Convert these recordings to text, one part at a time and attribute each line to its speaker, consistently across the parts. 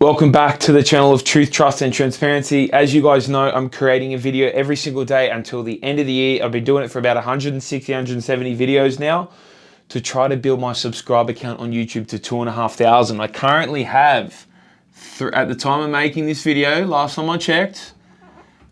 Speaker 1: Welcome back to the channel of Truth, Trust and Transparency. As you guys know, I'm creating a video every single day until the end of the year. I've been doing it for about 160, 170 videos now to try to build my subscriber count on YouTube to 2,500. I currently have, at the time of making this video, last time I checked,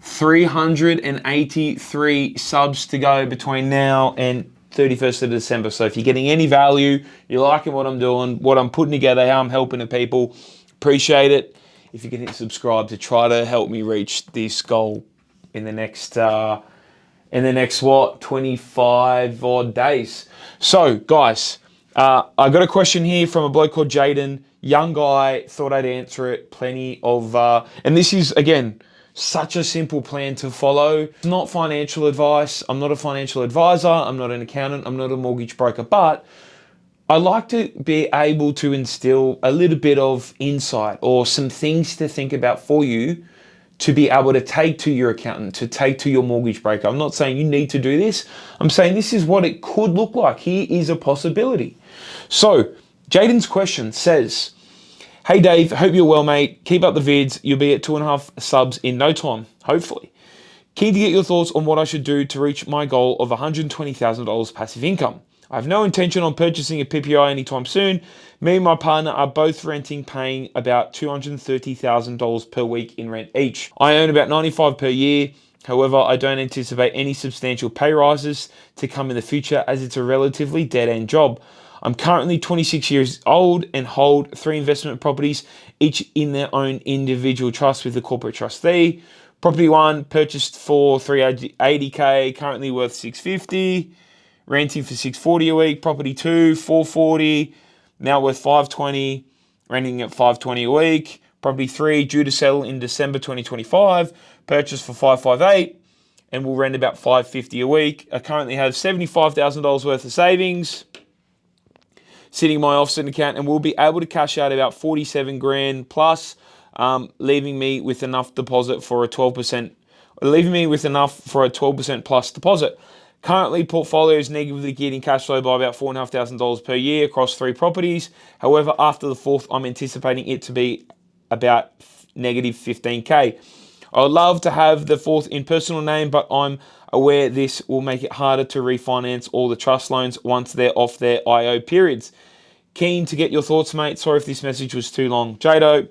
Speaker 1: 383 subs to go between now and 31st of December. So if you're getting any value, you're liking what I'm doing, what I'm putting together, how I'm helping the people, appreciate it. If you can hit subscribe to try to help me reach this goal in the next 25 odd days. So guys, I got a question here from a bloke called Jaden, young guy, thought I'd answer it. Plenty of, and this is again, such a simple plan to follow. It's not financial advice. I'm not a financial advisor. I'm not an accountant. I'm not a mortgage broker, but I like to be able to instill a little bit of insight or some things to think about for you to be able to take to your accountant, to take to your mortgage broker. I'm not saying you need to do this. I'm saying this is what it could look like. Here is a possibility. So Jaden's question says, "Hey Dave, hope you're well, mate. Keep up the vids. You'll be at 2.5 subs in no time, hopefully. Keen to get your thoughts on what I should do to reach my goal of $120,000 passive income. I have no intention on purchasing a PPI anytime soon. Me and my partner are both renting, paying about $230,000 per week in rent each. I earn about $95 per year. However, I don't anticipate any substantial pay rises to come in the future as it's a relatively dead-end job. I'm currently 26 years old and hold 3 investment properties, each in their own individual trust with a corporate trustee. Property 1 purchased for $380K, currently worth $650. Renting for $640 a week. Property 2, $440, now worth $520, renting at $520 a week. Property 3, due to sell in December 2025, purchased for $558 and will rent about $550 a week. I currently have $75,000 worth of savings sitting in my offset account and will be able to cash out about 47 grand plus, leaving me with enough deposit for a 12%, plus deposit. Currently, portfolio is negatively geared in cash flow by about $4,500 per year across 3 properties. However, after the 4th, I'm anticipating it to be about negative 15K. I would love to have the 4th in personal name, but I'm aware this will make it harder to refinance all the trust loans once they're off their IO periods. Keen to get your thoughts, mate. Sorry if this message was too long. Jado,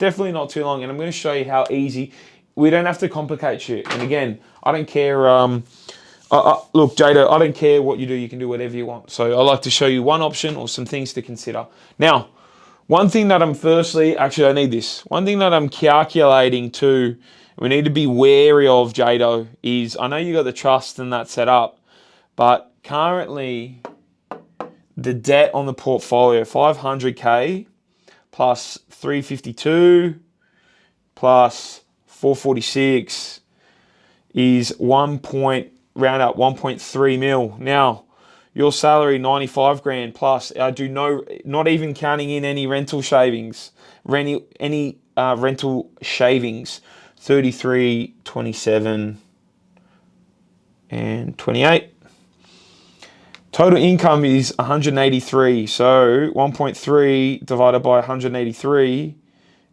Speaker 1: definitely not too long, and I'm going to show you how easy. We don't have to complicate shit. And again, I don't care. Look, Jada, I don't care what you do. You can do whatever you want. So I like to show you one option or some things to consider. Now, one thing that I'm I need this. One thing that I'm calculating too, we need to be wary of, Jado, is I know you got the trust and that set up, but currently the debt on the portfolio, 500K plus 352 plus 446 is round up 1.3 mil. Now, your salary 95 grand plus. I do not even counting in any rental shavings, rental shavings, 33, 27, and 28. Total income is 183. So 1.3 divided by 183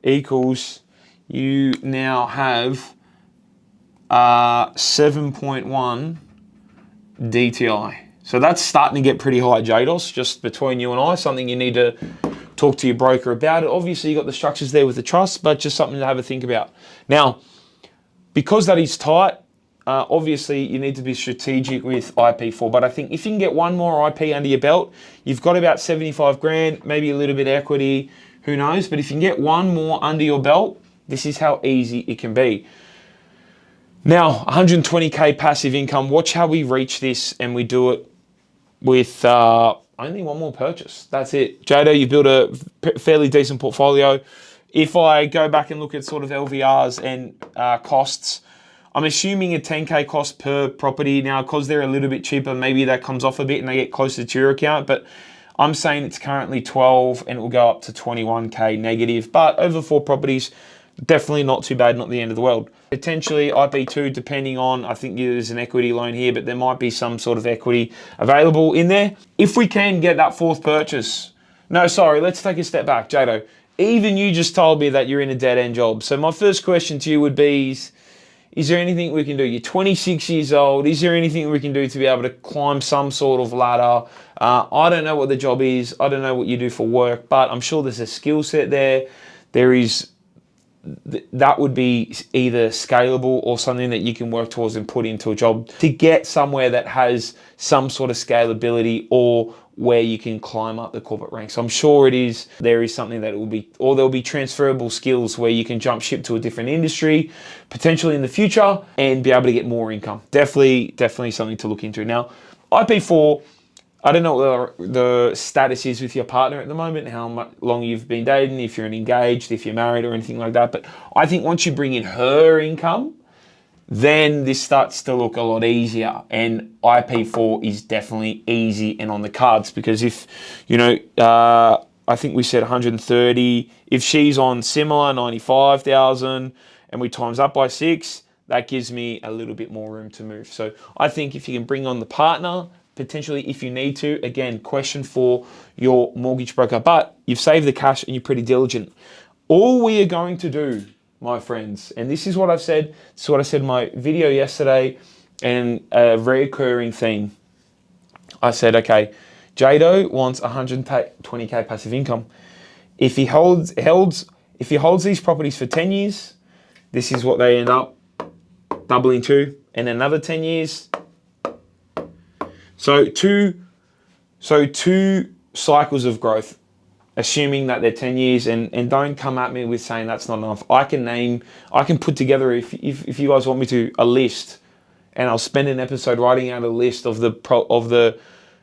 Speaker 1: equals, you now have 7.1 DTI. So that's starting to get pretty high, Jados, just between you and I, something you need to talk to your broker about. Obviously, you got the structures there with the trust, but just something to have a think about. Now, because that is tight, obviously you need to be strategic with IP4, but I think if you can get one more IP under your belt, you've got about 75 grand, maybe a little bit of equity, who knows, but if you can get one more under your belt, this is how easy it can be. Now, 120K passive income. Watch how we reach this, and we do it with only one more purchase. That's it. Jado, you built a fairly decent portfolio. If I go back and look at sort of LVRs and costs, I'm assuming a 10K cost per property. Now, because they're a little bit cheaper, maybe that comes off a bit and they get closer to your account, but I'm saying it's currently 12 and it will go up to 21K negative, but over 4 properties, definitely not too bad, not the end of the world. Potentially IP2, depending on, I think there's an equity loan here, but there might be some sort of equity available in there. If we can get that 4th purchase, no, sorry, let's take a step back, Jado. even you just told me that you're in a dead-end job. So my first question to you would be, is there anything we can do? You're 26 years old. Is there anything we can do to be able to climb some sort of ladder? I don't know what the job is. I don't know what you do for work, but I'm sure there's a skill set there. There is, that would be either scalable or something that you can work towards and put into a job to get somewhere that has some sort of scalability or where you can climb up the corporate ranks. I'm sure there is something that will be, or there'll be transferable skills where you can jump ship to a different industry, potentially in the future, and be able to get more income. Definitely something to look into. Now, IP4, I don't know what the status is with your partner at the moment, how long you've been dating, if you're engaged, if you're married or anything like that. But I think once you bring in her income, then this starts to look a lot easier. And IP4 is definitely easy and on the cards, because if, I think we said 130, if she's on similar 95,000 and we times up by 6, that gives me a little bit more room to move. So I think if you can bring on the partner, potentially if you need to, again, question for your mortgage broker, but you've saved the cash and you're pretty diligent. All we are going to do, my friends, and this is what I've said, this is what I said in my video yesterday, and a recurring theme. I said, okay, Jado wants 120K passive income. If he holds these properties for 10 years, this is what they end up doubling to, and another 10 years. So two cycles of growth, assuming that they're 10 years, and don't come at me with saying that's not enough. I can put together, if you guys want me to, a list, and I'll spend an episode writing out a list of the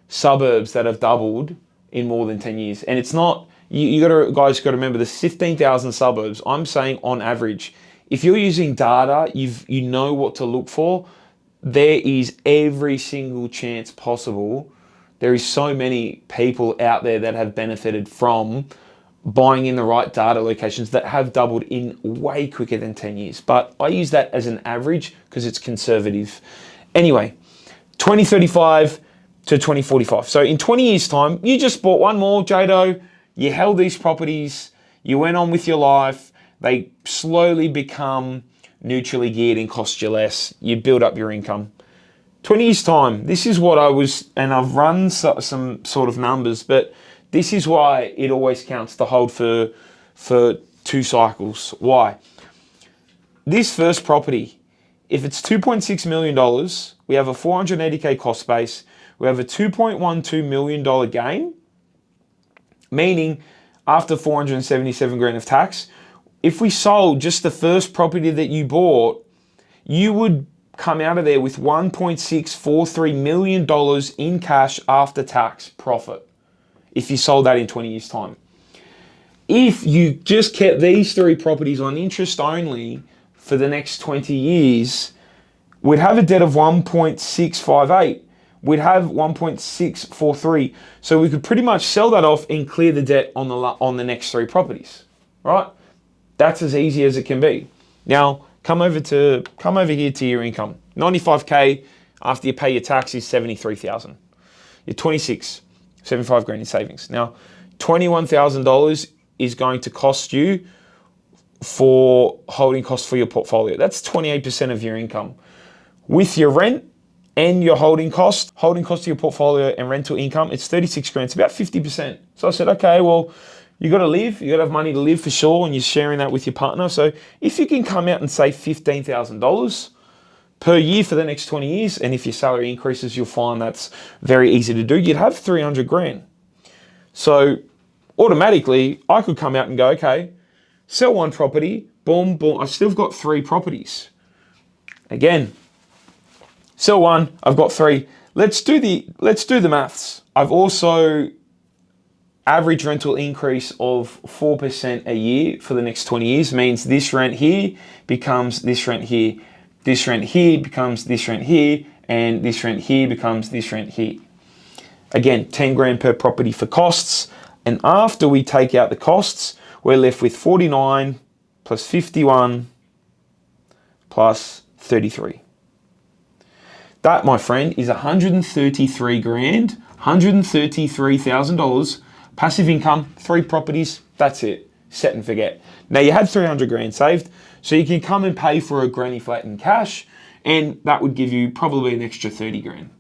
Speaker 1: suburbs that have doubled in more than 10 years. And it's not, guys got to remember, there's 15,000 suburbs. I'm saying on average, if you're using data, you know what to look for. There is every single chance possible. There is so many people out there that have benefited from buying in the right data locations that have doubled in way quicker than 10 years. But I use that as an average because it's conservative. Anyway, 2035 to 2045. So in 20 years' time, you just bought one more, Jado. You held these properties. You went on with your life. They slowly become neutrally geared and cost you less. You build up your income. 20 years time, this is what and I've run some sort of numbers, but this is why it always counts to hold for 2 cycles. Why? This first property, if it's $2.6 million, we have a 480K cost base, we have a $2.12 million gain, meaning after 477 grand of tax, if we sold just the first property that you bought, you would come out of there with $1.643 million in cash after tax profit if you sold that in 20 years' time. If you just kept these 3 properties on interest only for the next 20 years, we'd have a debt of 1.658. We'd have 1.643. So we could pretty much sell that off and clear the debt on the next 3 properties, right? That's as easy as it can be. Now, come over here to your income. 95K after you pay your tax is 73,000. You're 26, 75 grand in savings. Now, $21,000 is going to cost you for holding costs for your portfolio. That's 28% of your income. With your rent and your holding cost to your portfolio and rental income, it's 36 grand. It's about 50%. So I said, okay, well, you got to live. You got to have money to live for sure, and you're sharing that with your partner. So if you can come out and save $15,000 per year for the next 20 years, and if your salary increases, you'll find that's very easy to do. You'd have 300 grand. So automatically, I could come out and go, okay, sell 1 property, boom, boom. I've still got 3 properties. Again, sell 1, I've got 3. Let's do the maths. I've also average rental increase of 4% a year for the next 20 years means this rent here becomes this rent here. This rent here becomes this rent here, and this rent here becomes this rent here. Again, 10 grand per property for costs. And after we take out the costs, we're left with 49 plus 51 plus 33. That, my friend, is 133 grand, $133,000 passive income, 3 properties, that's it. set and forget. Now you had 300 grand saved, so you can come and pay for a granny flat in cash, and that would give you probably an extra 30 grand.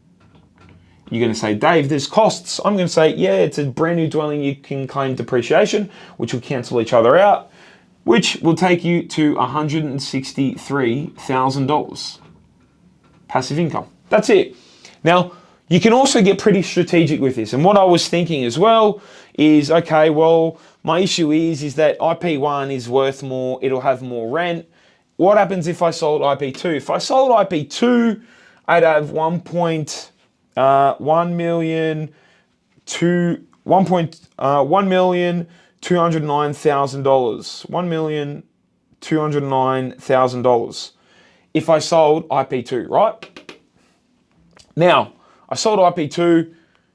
Speaker 1: You're going to say, Dave, there's costs. I'm going to say, yeah, it's a brand new dwelling. You can claim depreciation, which will cancel each other out, which will take you to $163,000 passive income. That's it. Now, you can also get pretty strategic with this. And what I was thinking as well is, okay, well, my issue is that IP1 is worth more. It'll have more rent. What happens if I sold IP2? If I sold IP2, I'd have 1,209,000 if I sold IP2, right? Now, I sold IP2.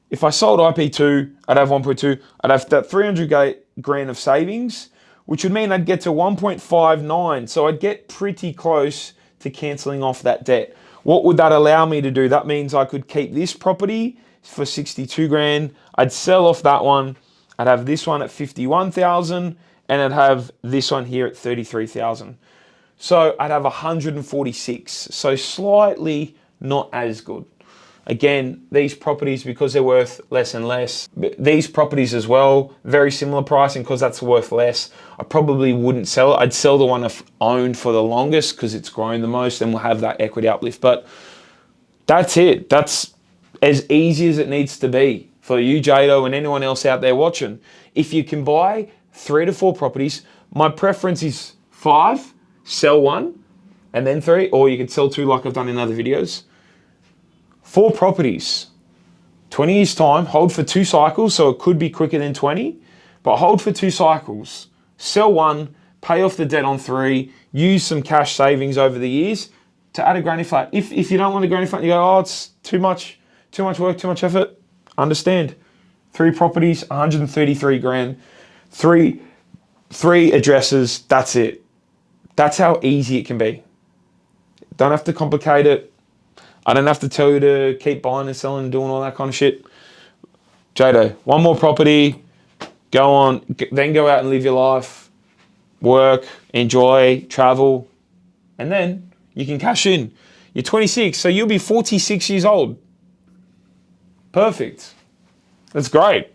Speaker 1: If I sold IP2, I'd have 1.2. I'd have that 300 grand of savings, which would mean I'd get to 1.59. So I'd get pretty close to cancelling off that debt. What would that allow me to do? That means I could keep this property for 62 grand. I'd sell off that one. I'd have this one at 51,000, and I'd have this one here at 33,000. So I'd have 146. So slightly not as good. Again, these properties, because they're worth less and less, these properties as well, very similar pricing because that's worth less. I probably wouldn't sell it. I'd sell the one I've owned for the longest because it's grown the most and we'll have that equity uplift. But that's it. That's as easy as it needs to be for you, Jado, and anyone else out there watching. If you can buy 3 to 4 properties, my preference is 5, sell 1, and then 3, or you could sell 2 like I've done in other videos. 4 properties, 20 years time, hold for 2 cycles, so it could be quicker than 20, but hold for 2 cycles, sell 1, pay off the debt on 3, use some cash savings over the years to add a granny flat. If you don't want a granny flat, you go, oh, it's too much work, too much effort, understand. 3 properties, 133 grand, 3 addresses, that's it. That's how easy it can be. Don't have to complicate it. I don't have to tell you to keep buying and selling and doing all that kind of shit. Jado, 1 more property, go on, then go out and live your life, work, enjoy, travel, and then you can cash in. You're 26, so you'll be 46 years old. Perfect. That's great.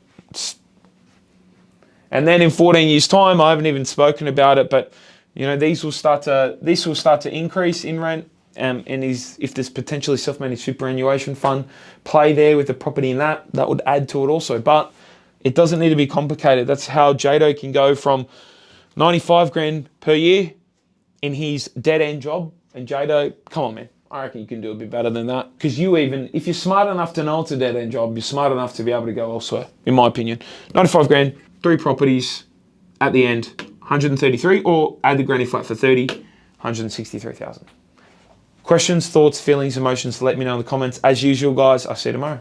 Speaker 1: And then in 14 years' time, I haven't even spoken about it, but you know, this will start to increase in rent. And if there's potentially self-managed superannuation fund play there with the property in that would add to it also. But it doesn't need to be complicated. That's how Jado can go from 95 grand per year in his dead-end job. And Jado, come on, man. I reckon you can do a bit better than that. Because if you're smart enough to know it's a dead-end job, you're smart enough to be able to go elsewhere, in my opinion. 95 grand, 3 properties at the end, 133, or add the granny flat for 30, 163,000. Questions, thoughts, feelings, emotions, let me know in the comments. As usual, guys, I'll see you tomorrow.